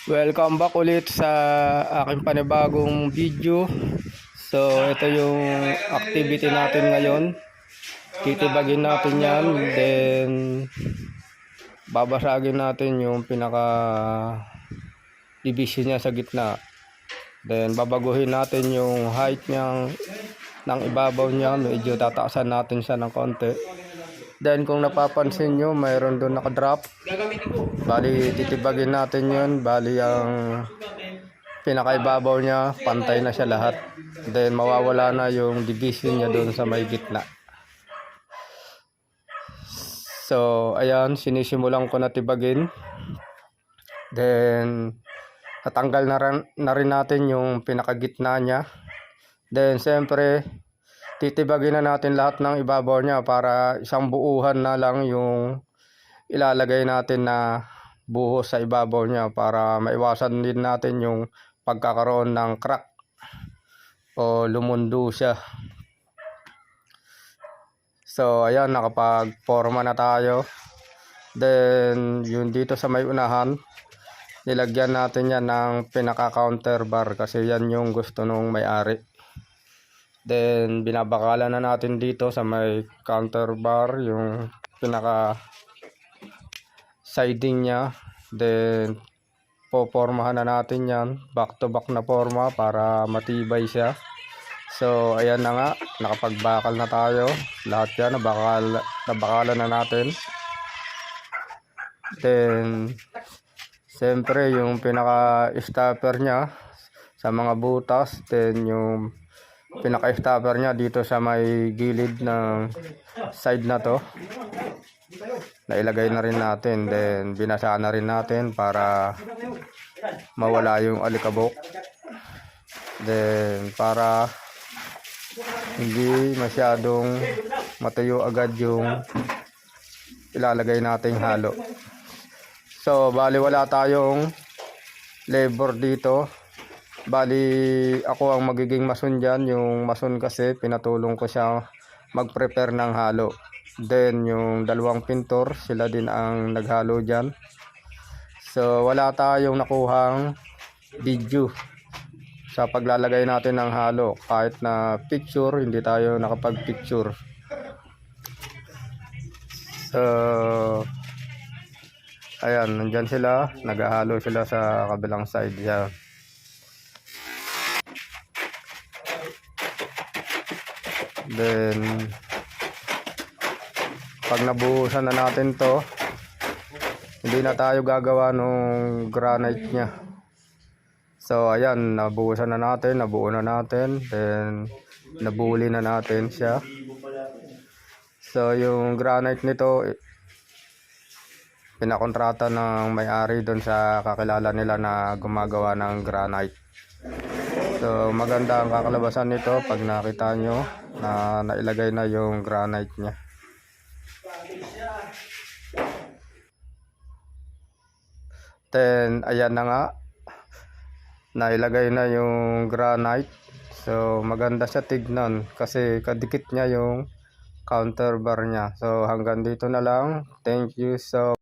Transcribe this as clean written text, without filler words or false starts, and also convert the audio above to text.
Welcome back ulit sa aking panibagong video. So ito yung activity natin ngayon. Titibagin natin yan, then babasagin natin yung pinaka division niya sa gitna. Then babaguhin natin yung height ng ibabaw niya, medyo tataasan natin siya ng konti. Then kung napapansin nyo, mayroon doon nakadrop. Bali titibagin natin yun. Bali ang pinakaibabaw niya, pantay na siya lahat. Then mawawala na yung division niya doon sa may gitna. So ayan, sinisimulan ko na tibagin. Then natanggal na rin natin yung pinakagitna niya. Then siyempre titibagin na natin lahat ng ibabaw niya para isang buuhan na lang yung ilalagay natin na buhos sa ibabaw niya para maiwasan din natin yung pagkakaroon ng crack o lumundo siya. So ayan, nakapag-forma na tayo. Then yung dito sa may unahan, nilagyan natin yan ng pinaka counter bar kasi yan yung gusto nung may-ari. Then binabakalan na natin dito sa may counter bar yung pinaka siding niya. Then popormahan na natin yan, back to back na forma para matibay siya. So ayan na nga, nakapagbakal na tayo. Lahat yan nabakalan na natin. Then siyempre yung pinaka stopper niya sa mga butas, then yung pinaka-stopper niya dito sa may gilid ng side na to, nailagay na rin natin. Then binasa na rin natin para mawala yung alikabok. Then para hindi masyadong matuyo agad yung ilalagay nating halo. So bali wala tayong labor dito. Bali ako ang magiging mason dyan. Yung mason kasi pinatulong ko siya mag-prepare ng halo. Then yung dalawang pintor, sila din ang naghalo dyan. So wala tayong nakuhang video sa paglalagay natin ng halo. Kahit na picture, hindi tayo nakapag-picture. So ayan, nandyan sila, naghahalo sila sa kabilang side yan. Then pag nabuhusan na natin to, hindi na tayo gagawa nung granite nya. So ayan, nabuhusan na natin, nabuo na natin, then nabuli na natin siya. So yung granite nito pinakontrata ng may-ari doon sa kakilala nila na gumagawa ng granite. So maganda ang kakalabasan nito pag nakita nyo na nailagay na yung granite nya. Then ayan na nga, nailagay na yung granite. So maganda siya tignan kasi kadikit niya yung counter bar niya. So hanggang dito na lang. Thank you so